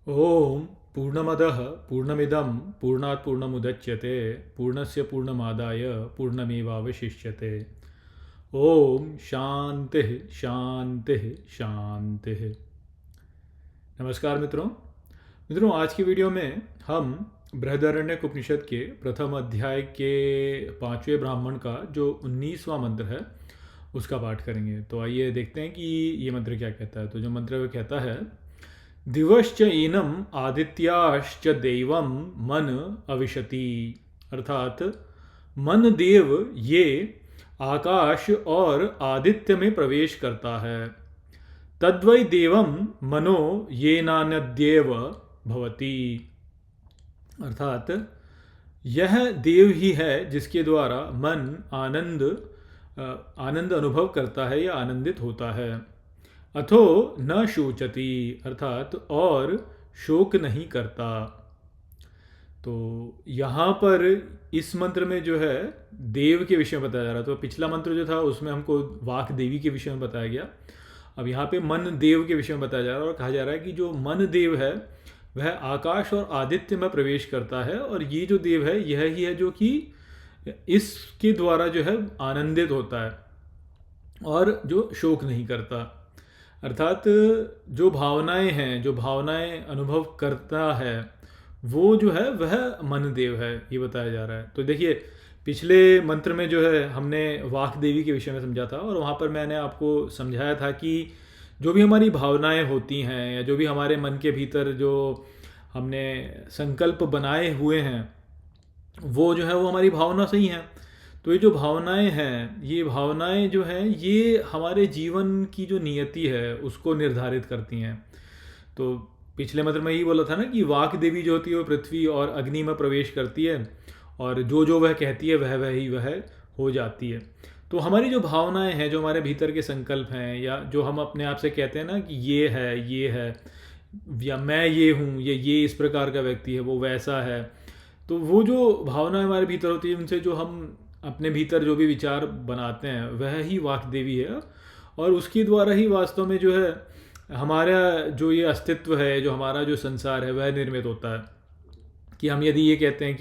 ओम पूर्णमदः पूर्णमिदं पूर्णात् पूर्णमुदच्यते पूर्णस्य पूर्णमादाय पूर्णमेवावशिष्यते। ओम शांति शांति शांति। नमस्कार मित्रों। आज की वीडियो में हम बृहदारण्यक उपनिषद के प्रथम अध्याय के पांचवें ब्राह्मण का जो 19वां मंत्र है उसका पाठ करेंगे। तो आइए देखते हैं कि ये मंत्र क्या कहता है। तो जो मंत्र वो कहता है, दिवश्च एनम आदित्याश्च दैवम मन अविशति, अर्थात मन देव ये आकाश और आदित्य में प्रवेश करता है। तद्वै देवम मनो ये नान्यद्येव भवति, अर्थात यह देव ही है जिसके द्वारा मन आनंद अनुभव करता है या आनंदित होता है। अथो न शोचति, अर्थात और शोक नहीं करता। तो यहाँ पर इस मंत्र में जो है देव के विषय में बताया जा रहा है। तो पिछला मंत्र जो था उसमें हमको वाक देवी के विषय में बताया गया। अब यहाँ पे मन देव के विषय में बताया जा रहा है और कहा जा रहा है कि जो मन देव है वह आकाश और आदित्य में प्रवेश करता है, और ये जो देव है यह ही है जो कि इसके द्वारा जो है आनंदित होता है और जो शोक नहीं करता। अर्थात जो भावनाएं हैं, जो भावनाएं अनुभव करता है वो जो है वह मन देव है, ये बताया जा रहा है। तो देखिए पिछले मंत्र में जो है हमने वाक देवी के विषय में समझा था, और वहाँ पर मैंने आपको समझाया था कि जो भी हमारी भावनाएं होती हैं या जो भी हमारे मन के भीतर जो हमने संकल्प बनाए हुए हैं वो जो है वो हमारी भावना से ही हैं। तो ये जो भावनाएं हैं, ये भावनाएं जो हैं ये हमारे जीवन की जो नियति है उसको निर्धारित करती हैं। तो पिछले मंत्र में यही बोला था ना कि वाक देवी जो होती है वो पृथ्वी और अग्नि में प्रवेश करती है, और जो जो वह कहती है वह ही वह हो जाती है। तो हमारी जो भावनाएं हैं, जो हमारे भीतर के संकल्प हैं, या जो हम अपने आप से कहते हैं ना कि ये है, या मैं ये हूँ, ये इस प्रकार का व्यक्ति है, वो वैसा है। तो वो जो भावनाएं हमारे भीतर होती है, उनसे जो हम अपने भीतर जो भी विचार बनाते हैं वह ही वाक देवी है, और उसके द्वारा ही वास्तव में जो है हमारा जो ये अस्तित्व है, जो हमारा जो संसार है वह निर्मित होता है। कि हम यदि ये कहते हैं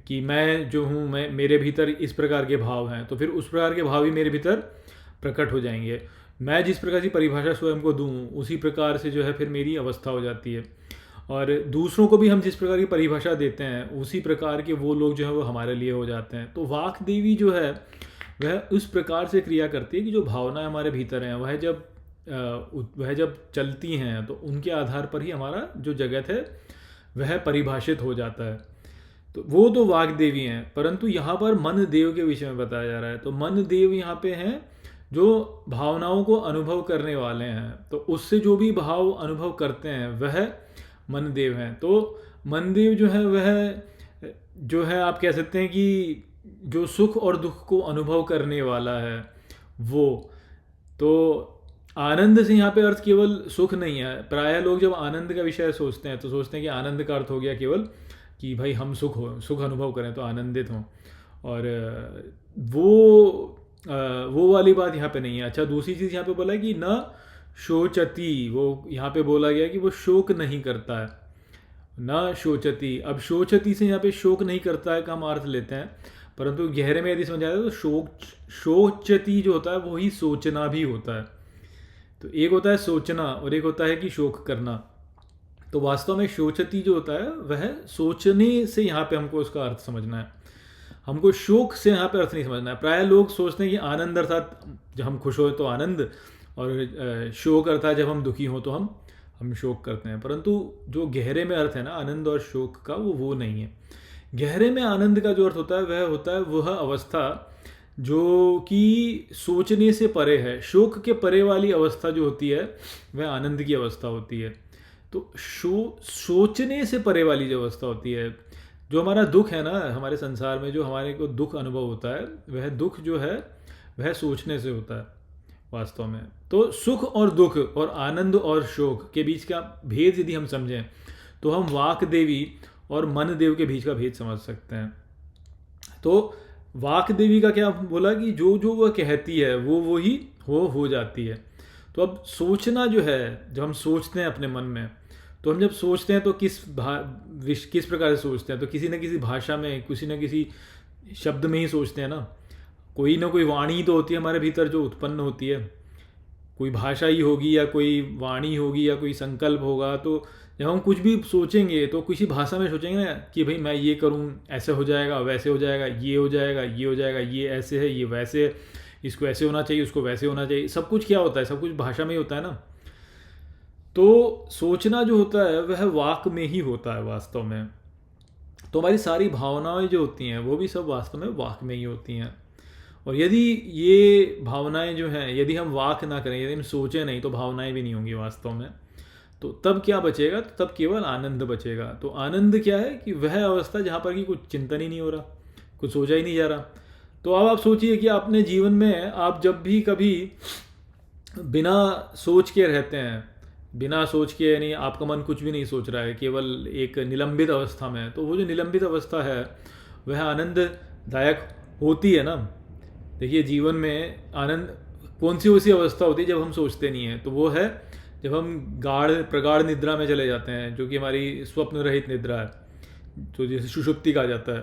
कि मैं जो हूँ, मैं मेरे भीतर इस प्रकार के भाव हैं, तो फिर उस प्रकार के भाव ही मेरे भीतर प्रकट हो जाएंगे। मैं जिस प्रकार की परिभाषा स्वयं को दूँ उसी प्रकार से जो है फिर मेरी अवस्था हो जाती है, और दूसरों को भी हम जिस प्रकार की परिभाषा देते हैं उसी प्रकार के वो लोग जो है वो हमारे लिए हो जाते हैं। तो वाक देवी जो है वह उस प्रकार से क्रिया करती है कि जो भावनाएं हमारे भीतर हैं वह जब चलती हैं तो उनके आधार पर ही हमारा जो जगत है वह परिभाषित हो जाता है। तो वो तो वाक देवी हैं, परंतु यहाँ पर मन देव के विषय में बताया जा रहा है। तो मन देव यहाँ पे हैं जो भावनाओं को अनुभव करने वाले हैं, तो उससे जो भी भाव अनुभव करते हैं वह मन देव हैं। तो मन देव जो है वह जो है आप कह सकते हैं कि जो सुख और दुख को अनुभव करने वाला है वो। तो आनंद से यहाँ पे अर्थ केवल सुख नहीं है। प्रायः लोग जब आनंद का विषय सोचते हैं तो सोचते हैं कि आनंद का अर्थ हो गया केवल कि भाई हम सुख अनुभव करें तो आनंदित हों, और वो वाली बात यहाँ पे नहीं है। अच्छा, दूसरी चीज़ यहाँ पे बोला है कि न शोचती, वो यहाँ पे बोला गया कि वो शोक नहीं करता है। न शोचती, अब शोचती से यहाँ पे शोक नहीं करता है का हम अर्थ लेते हैं, परंतु गहरे में यदि समझा जाए तो शोचती जो होता है वही सोचना भी होता है। तो एक होता है सोचना और एक होता है कि शोक करना। तो वास्तव में शोचती जो होता है वह सोचने से यहाँ पे हमको उसका अर्थ समझना है, हमको शोक से यहाँ पे अर्थ नहीं समझना है। प्राय लोग सोचते हैं कि आनंद अर्थात जब हम खुश हो तो आनंद, और शोक अर्थात जब हम दुखी हो तो हम शोक करते हैं। परंतु जो गहरे में अर्थ है ना आनंद और शोक का, वो नहीं है। गहरे में आनंद का जो अर्थ होता है वह होता है वह अवस्था जो कि सोचने से परे है। शोक के परे वाली अवस्था जो होती है वह आनंद की अवस्था होती है। तो सोचने से परे वाली जो अवस्था होती है, जो हमारा दुख है ना, हमारे संसार में जो हमारे को दुख अनुभव होता है वह दुख जो है वह सोचने से होता है वास्तव में। तो सुख और दुख और आनंद और शोक के बीच का भेद यदि हम समझें तो हम वाक देवी और मन देव के बीच का भेद समझ सकते हैं। तो वाक देवी का क्या बोला कि जो जो वह कहती है वो ही हो जाती है। तो अब सोचना जो है, जब हम सोचते हैं अपने मन में, तो हम जब सोचते हैं तो किस प्रकार से सोचते हैं, तो किसी न किसी भाषा में, किसी न किसी शब्द में ही सोचते हैं ना। कोई ना कोई वाणी तो होती है हमारे भीतर जो उत्पन्न होती है, कोई भाषा ही होगी या कोई वाणी होगी या कोई संकल्प होगा। तो जब हम कुछ भी सोचेंगे तो किसी भाषा में सोचेंगे ना कि भाई मैं ये करूँ, ऐसे हो जाएगा, वैसे हो जाएगा, ये हो जाएगा, ये हो जाएगा, ये ऐसे है, ये वैसे है, इसको ऐसे होना चाहिए, उसको वैसे होना चाहिए। सब कुछ क्या होता है, सब कुछ भाषा में ही होता है ना। तो सोचना जो होता है वह वाक में ही होता है वास्तव में। तो हमारी सारी भावनाएं जो होती हैं वो भी सब वास्तव में वाक में ही होती हैं। और यदि ये भावनाएं जो हैं, यदि हम वाक ना करें, यदि हम सोचें नहीं, तो भावनाएं भी नहीं होंगी वास्तव में। तो तब क्या बचेगा, तो तब केवल आनंद बचेगा। तो आनंद क्या है कि वह अवस्था जहाँ पर कि कुछ चिंतन ही नहीं हो रहा, कुछ सोचा ही नहीं जा रहा। तो अब आप सोचिए कि अपने जीवन में आप जब भी कभी बिना सोच के रहते हैं, बिना सोच के, यानी आपका मन कुछ भी नहीं सोच रहा है, केवल एक निलंबित अवस्था में, तो वो जो निलंबित अवस्था है वह आनंददायक होती है ना। देखिए जीवन में आनंद कौन सी ऐसी अवस्था होती है जब हम सोचते नहीं हैं, तो वो है जब हम प्रगाढ़ निद्रा में चले जाते हैं, जो कि हमारी स्वप्न रहित निद्रा है, तो जैसे सुषुप्ति कहा जाता है।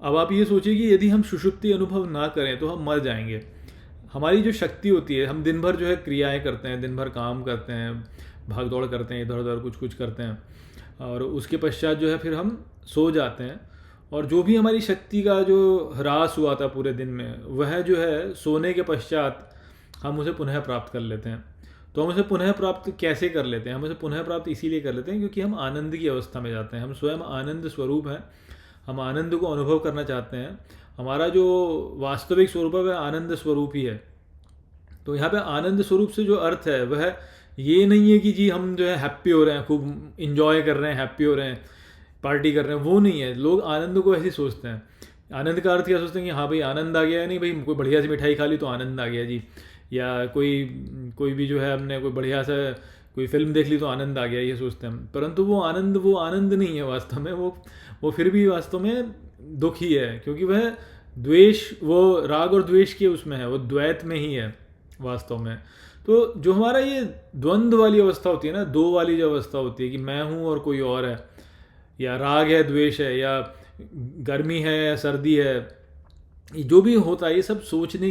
अब आप ये सोचिए कि यदि हम सुषुप्ति अनुभव ना करें तो हम मर जाएंगे। हमारी जो शक्ति होती है, हम दिन भर जो है क्रियाएं करते हैं, दिन भर काम करते हैं, भाग दौड़ करते हैं, इधर उधर कुछ कुछ करते हैं, और उसके पश्चात जो है फिर हम सो जाते हैं। और जो भी हमारी शक्ति का जो ह्रास हुआ था पूरे दिन में, वह जो है सोने के पश्चात हम उसे पुनः प्राप्त कर लेते हैं। तो हम उसे पुनः प्राप्त कैसे कर लेते हैं, हम उसे पुनः प्राप्त इसीलिए कर लेते हैं क्योंकि हम आनंद की अवस्था में जाते हैं। हम स्वयं आनंद स्वरूप हैं, हम आनंद को अनुभव करना चाहते हैं। हमारा जो वास्तविक स्वरूप है वह आनंद स्वरूप ही है। तो यहाँ पे आनंद स्वरूप से जो अर्थ है वह ये नहीं है कि जी हम जो है हैप्पी हो रहे हैं, खूब इंजॉय कर रहे हैं, हैप्पी हो रहे हैं, पार्टी कर रहे हैं, वो नहीं है। लोग आनंद को ऐसे सोचते हैं। आनंद का अर्थ क्या सोचते हैं कि हाँ भाई आनंद आ गया है, नहीं भाई कोई बढ़िया सी मिठाई खा ली तो आनंद आ गया जी, या कोई भी जो है हमने कोई बढ़िया सा कोई फिल्म देख ली तो आनंद आ गया, ये सोचते हैं। परंतु वो आनंद नहीं है वास्तव में। वो फिर भी वास्तव में दुख ही है, क्योंकि वह द्वेष, वो राग और द्वेष के उसमें है, वो द्वैत में ही है वास्तव में। तो जो हमारा ये द्वंद्व वाली अवस्था होती है ना, दो वाली जो अवस्था होती है कि मैं हूँ और कोई और है, या राग है, द्वेष है, या गर्मी है या सर्दी है, जो भी होता है ये सब सोचने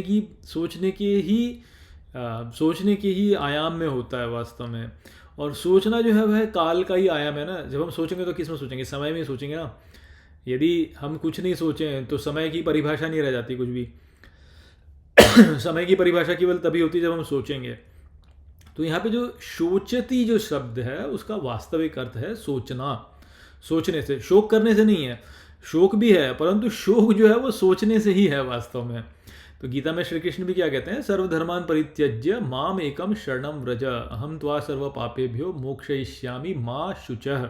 के ही आयाम में होता है वास्तव में। और सोचना जो है वह काल का ही आयाम है ना। जब हम सोचेंगे तो किस में सोचेंगे, समय में सोचेंगे ना। यदि हम कुछ नहीं सोचें तो समय की परिभाषा नहीं रह जाती कुछ भी। समय की परिभाषा केवल तभी होती है जब हम सोचेंगे। तो यहाँ पे जो शोचती जो शब्द है उसका वास्तविक अर्थ है सोचना। सोचने से, शोक करने से नहीं है। शोक भी है, परंतु शोक जो है वो सोचने से ही है वास्तव में। तो गीता में श्री कृष्ण भी क्या कहते हैं, सर्वधर्मान परित्यज्य माम एकम शरणम व्रज अहम त्वा सर्व पापेभ्यो मोक्षयिष्यामि मां शुचः।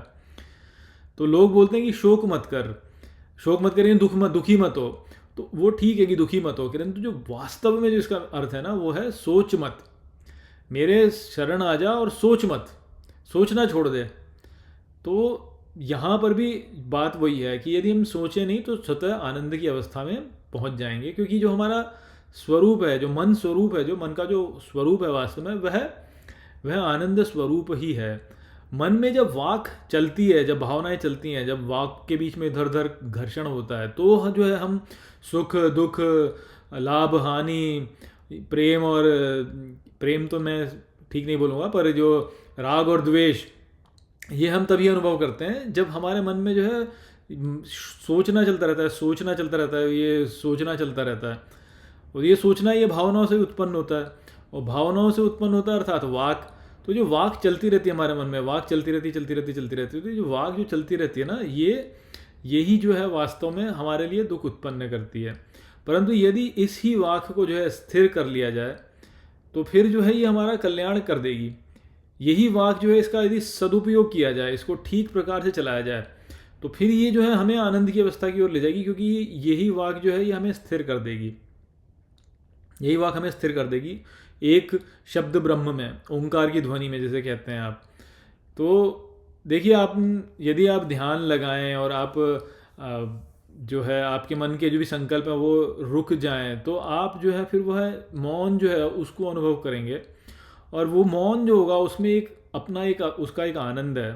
तो लोग बोलते हैं कि शोक मत कर, दुखी मत हो। तो वो ठीक है कि दुखी मत हो, किंतु जो वास्तव में जो इसका अर्थ है ना वो है सोच मत, मेरे शरण आ जा और सोच मत, सोचना छोड़ दे। तो यहाँ पर भी बात वही है कि यदि हम सोचें नहीं तो स्वतः आनंद की अवस्था में पहुँच जाएंगे। क्योंकि जो हमारा स्वरूप है, जो मन स्वरूप है, जो मन का जो स्वरूप है वास्तव में वह आनंद स्वरूप ही है। मन में जब वाक चलती है, जब भावनाएं चलती हैं, जब वाक के बीच में इधर उधर घर्षण होता है, तो जो है हम सुख दुख, लाभ हानि, प्रेम तो मैं ठीक नहीं बोलूँगा, पर जो राग और द्वेष, ये हम तभी अनुभव करते हैं जब हमारे मन में जो है सोचना चलता रहता है, ये सोचना चलता रहता है। और ये सोचना ये भावनाओं से उत्पन्न होता है, और भावनाओं से उत्पन्न होता है अर्थात वाक। तो जो वाक चलती रहती है हमारे मन में, वाक चलती रहती है, तो जो वाक जो चलती रहती है ना, यही जो है वास्तव में हमारे लिए दुख उत्पन्न करती है। परंतु यदि इस ही वाक को जो है स्थिर कर लिया जाए तो फिर जो है ये हमारा कल्याण कर देगी। यही वाक जो है इसका यदि सदुपयोग किया जाए, इसको ठीक प्रकार से चलाया जाए, तो फिर ये जो है हमें आनंद की अवस्था की ओर ले जाएगी। क्योंकि यही वाक जो है ये हमें स्थिर कर देगी, यही वाक हमें स्थिर कर देगी एक शब्द ब्रह्म में, ओंकार की ध्वनि में जैसे कहते हैं आप। तो देखिए आप यदि आप ध्यान लगाएं और आप जो है आपके मन के जो भी संकल्प है वो रुक जाएं, तो आप जो है फिर वह मौन जो है उसको अनुभव करेंगे। और वो मौन जो होगा उसमें उसका एक आनंद है।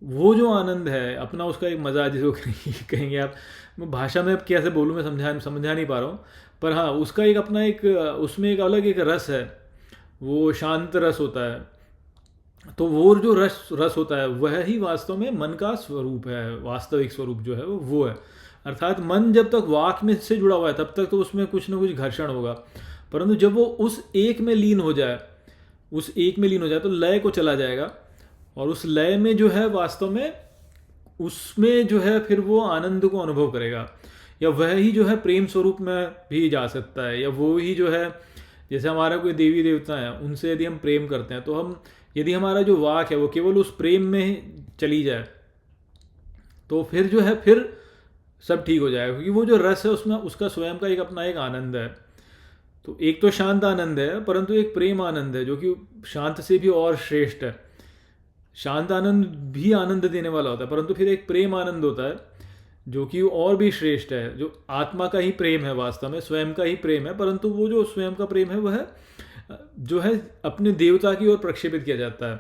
वो जो आनंद है अपना, उसका एक मज़ा जिसको कहेंगे आप, मैं भाषा में अब कैसे बोलूँ, मैं समझा नहीं पा रहा हूँ। पर हाँ, उसका एक अपना एक, उसमें एक अलग एक रस है, वो शांत रस होता है। तो वो जो रस रस होता है वह ही वास्तव में मन का स्वरूप है, वास्तविक स्वरूप जो है वो है। अर्थात मन जब तक वाक में से जुड़ा हुआ है तब तक तो उसमें कुछ ना कुछ घर्षण होगा, परंतु जब वो उस एक में लीन हो जाए, उस एक में लीन हो जाए तो लय को चला जाएगा, और उस लय में जो है वास्तव में, उसमें जो है फिर वो आनंद को अनुभव करेगा। या वह ही जो है प्रेम स्वरूप में भी जा सकता है, या वो ही जो है, जैसे हमारा कोई देवी देवता है उनसे यदि हम प्रेम करते हैं, तो हम, यदि हमारा जो वाक है वो केवल उस प्रेम में चली जाए, तो फिर जो है फिर सब ठीक हो जाएगा, क्योंकि वो जो रस है उसमें उसका स्वयं का एक अपना एक आनंद है। तो एक तो शांत आनंद है, परंतु एक प्रेम आनंद है जो कि शांत से भी और श्रेष्ठ है। शांत आनंद भी आनंद देने वाला होता है, परंतु फिर एक प्रेम आनंद होता है जो कि और भी श्रेष्ठ है, जो आत्मा का ही प्रेम है, वास्तव में स्वयं का ही प्रेम है, परंतु वो जो स्वयं का प्रेम है वह जो है अपने देवता की ओर प्रक्षेपित किया जाता है,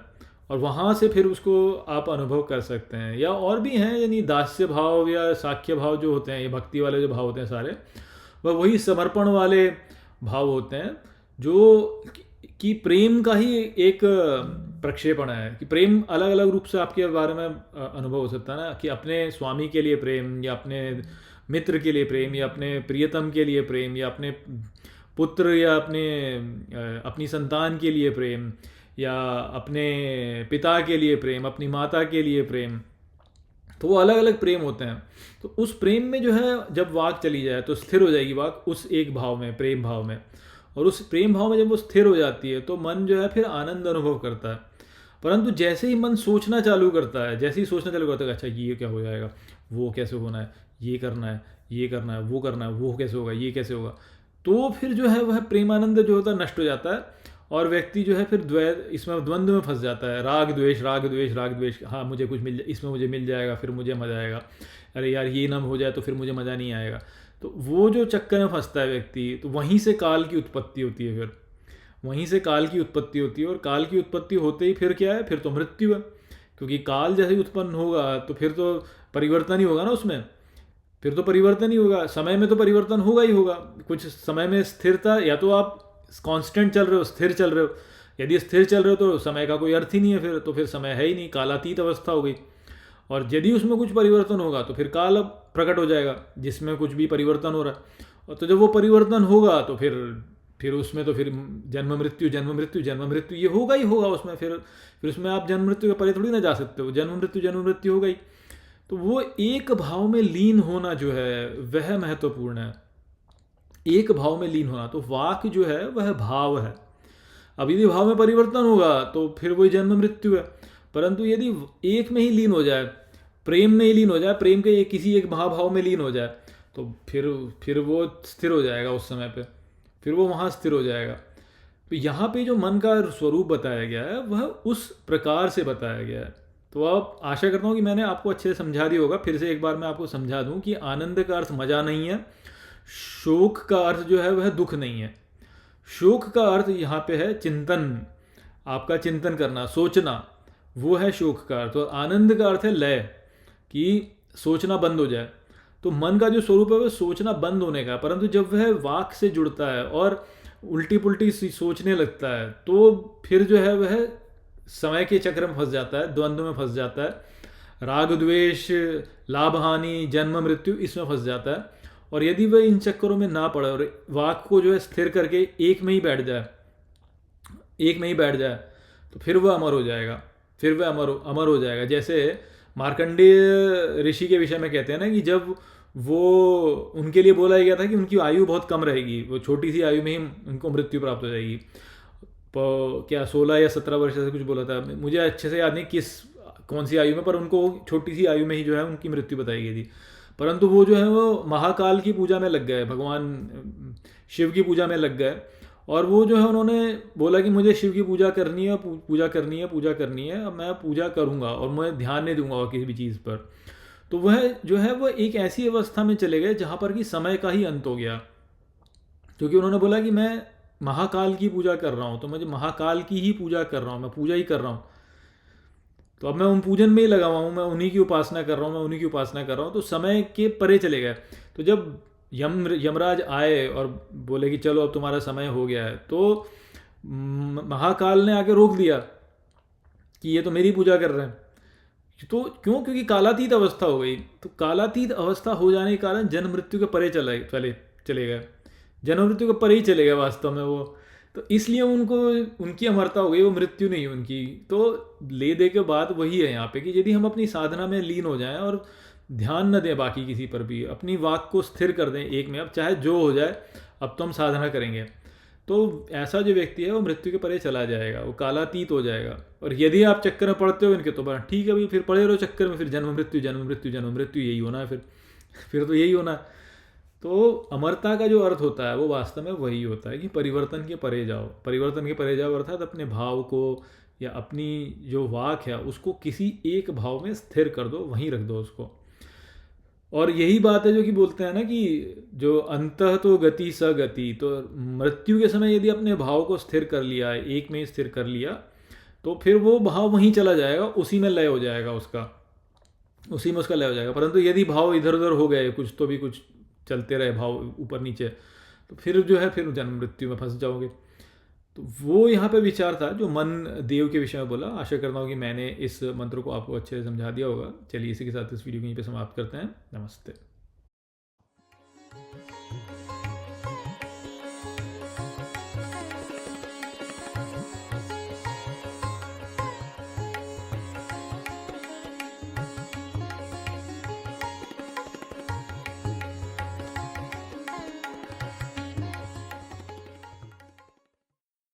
और वहाँ से फिर उसको आप अनुभव कर सकते हैं। या और भी हैं, यानी दास्य भाव या साख्य भाव जो होते हैं, ये भक्ति वाले जो भाव होते हैं सारे, वह वही समर्पण वाले भाव होते हैं, जो कि प्रेम का ही एक प्रक्षेपण है। कि प्रेम अलग अलग रूप से आपके बारे में अनुभव हो सकता है ना, कि अपने स्वामी के लिए प्रेम, या अपने मित्र के लिए प्रेम, या अपने प्रियतम के लिए प्रेम, या अपने पुत्र या अपनी संतान के लिए प्रेम, या अपने पिता के लिए प्रेम, अपनी माता के लिए प्रेम। तो वो अलग अलग प्रेम होते हैं। तो उस प्रेम में जो है जब वाक चली जाए तो स्थिर हो जाएगी वाक उस एक भाव में, प्रेम भाव में। और उस प्रेम भाव में जब वो स्थिर हो जाती है तो मन जो है फिर आनंद अनुभव करता है। परंतु जैसे ही मन सोचना चालू करता है, जैसे ही सोचना चालू करता है, अच्छा ये क्या हो जाएगा, वो कैसे होना है, ये करना है, ये करना है, वो करना है, वो कैसे होगा, ये कैसे होगा, तो फिर जो है वह प्रेमानंद जो होता है नष्ट हो जाता है, और व्यक्ति जो है फिर इसमें द्वंद्व में फंस जाता है, राग द्वेष राग द्वेष राग द्वेष। हाँ, मुझे कुछ इसमें मुझे मिल जाएगा फिर मुझे मज़ा आएगा, अरे यार ये ना हो जाए तो फिर मुझे मज़ा नहीं आएगा। तो वो जो चक्कर में फंसता है व्यक्ति, तो वहीं से काल की उत्पत्ति होती है। फिर वहीं से काल की उत्पत्ति होती है, और काल की उत्पत्ति होते ही फिर क्या है, फिर तो मृत्यु है। क्योंकि काल जैसे ही उत्पन्न होगा तो फिर तो परिवर्तन ही होगा ना उसमें, फिर तो परिवर्तन ही होगा, समय में तो परिवर्तन होगा ही होगा। कुछ समय में स्थिरता, या तो आप कांस्टेंट चल रहे हो, स्थिर चल रहे हो। यदि स्थिर चल रहे हो तो समय का कोई अर्थ ही नहीं है, फिर तो फिर समय है ही नहीं, कालातीत अवस्था हो गई। और यदि उसमें कुछ परिवर्तन होगा तो फिर काल अब प्रकट हो जाएगा जिसमें कुछ भी परिवर्तन हो रहा है। और तो जब वो परिवर्तन होगा तो फिर उसमें तो फिर जन्म मृत्यु जन्म मृत्यु जन्म मृत्यु ये होगा ही होगा उसमें। फिर उसमें आप जन्म मृत्यु के परे थोड़ी ना जा सकते हो, जन्म मृत्यु हो गई। तो वो एक भाव में लीन होना जो है वह महत्वपूर्ण है, एक भाव में लीन होना। तो वाक जो है वह भाव है। अब यदि भाव में परिवर्तन होगा तो फिर वही जन्म मृत्यु है। परंतु यदि एक में ही लीन हो जाए, प्रेम में ही लीन हो जाए, प्रेम के किसी एक महाभाव में लीन हो जाए, तो फिर वो स्थिर हो जाएगा उस समय पे, फिर वो वहाँ स्थिर हो जाएगा। तो यहाँ पे जो मन का स्वरूप बताया गया है वह उस प्रकार से बताया गया है। तो आप, आशा करता हूँ कि मैंने आपको अच्छे से समझा दिया होगा। फिर से एक बार मैं आपको समझा दूँ कि आनंद का अर्थ मज़ा नहीं है, शोक का अर्थ जो है वह दुख नहीं है। शोक का अर्थ यहाँ पे है चिंतन, आपका चिंतन करना, सोचना, वो है शोक का अर्थ। और आनंद का अर्थ है लय, कि सोचना बंद हो जाए। तो मन का जो स्वरूप है वह सोचना बंद होने का, परंतु जब वह वाक से जुड़ता है और उल्टी पुल्टी सोचने लगता है तो फिर जो है वह समय के चक्र में फंस जाता है, द्वंद्व में फंस जाता है, राग द्वेष, लाभ हानि, जन्म मृत्यु, इसमें फंस जाता है। और यदि वह इन चक्करों में ना पड़े और वाक को जो है स्थिर करके एक में ही बैठ जाए, एक में ही बैठ जाए, तो फिर वह अमर हो जाएगा, फिर वह अमर हो जाएगा। जैसे मार्कंडेय ऋषि के विषय में कहते हैं ना कि जब वो, उनके लिए बोला गया था कि उनकी आयु बहुत कम रहेगी, वो छोटी सी आयु में ही उनको मृत्यु प्राप्त हो जाएगी। क्या 16 या 17 वर्ष से कुछ बोला था, मुझे अच्छे से याद नहीं कौन सी आयु में, पर उनको छोटी सी आयु में ही जो है उनकी मृत्यु बताई गई थी। परंतु वो जो है वो महाकाल की पूजा में लग गए, भगवान शिव की पूजा में लग गए। और वो जो है उन्होंने बोला कि मुझे शिव की पूजा करनी है, पूजा करनी है, पूजा करनी है, मैं पूजा करूँगा और मैं ध्यान नहीं दूंगा और किसी भी चीज़ पर। तो वह जो है वह एक ऐसी अवस्था में चले गए जहाँ पर कि समय का ही अंत हो गया, क्योंकि उन्होंने बोला कि मैं महाकाल की पूजा कर रहा हूँ, तो मुझे महाकाल की ही पूजा कर रहा हूँ, मैं पूजा ही कर रहा हूँ। तो अब मैं उन पूजन में ही लगा हुआ हूँ, मैं उन्हीं की उपासना कर रहा हूँ, मैं उन्हीं की उपासना कर रहा हूँ, तो समय के परे चले गए। तो जब यमराज आए और बोले कि चलो अब तुम्हारा समय हो गया है, तो महाकाल ने आके रोक दिया कि ये तो मेरी पूजा कर रहे हैं। तो क्यों? क्योंकि कालातीत अवस्था हो गई। तो कालातीत अवस्था हो जाने के कारण जन्म मृत्यु के परे चले गए, जन्म मृत्यु के परे ही चले गए वास्तव में वो। तो इसलिए उनको, उनकी अमरता हो गई, वो मृत्यु नहीं उनकी। तो ले दे के बात वही है यहाँ पे कि यदि हम अपनी साधना में लीन हो जाएं और ध्यान न दें बाकी किसी पर भी, अपनी वाक को स्थिर कर दें एक में, अब चाहे जो हो जाए, अब तो हम साधना करेंगे, तो ऐसा जो व्यक्ति है वो मृत्यु के परे चला जाएगा, वो कालातीत हो जाएगा। और यदि आप चक्कर में पड़ते हो इनके, तो बड़ा ठीक है भाई, फिर पड़े रहो चक्कर में, फिर जन्म मृत्यु जन्म मृत्यु जन्म मृत्यु, यही होना है फिर तो यही होना है। तो अमरता का जो अर्थ होता है वो वास्तव में वही होता है कि परिवर्तन के परे जाओ, परिवर्तन के परे जाओ, अर्थात अपने भाव को या अपनी जो वाक है उसको किसी एक भाव में स्थिर कर दो, वहीं रख दो उसको। और यही बात है जो कि बोलते हैं ना कि जो अंतः तो गति स गति, तो मृत्यु के समय यदि अपने भाव को स्थिर कर लिया, एक में ही स्थिर कर लिया, तो फिर वो भाव वहीं चला जाएगा, उसी में लय हो जाएगा उसका, उसी में उसका लय हो जाएगा। परंतु यदि भाव इधर उधर हो गए, कुछ तो भी कुछ चलते रहे भाव ऊपर नीचे, तो फिर जो है फिर जन्म मृत्यु में फंस जाओगे। तो वो यहाँ पे विचार था जो मन देव के विषय में बोला। आशा करता हूँ कि मैंने इस मंत्र को आपको अच्छे से समझा दिया होगा। चलिए इसी के साथ इस वीडियो को यहीं पे समाप्त करते हैं। नमस्ते।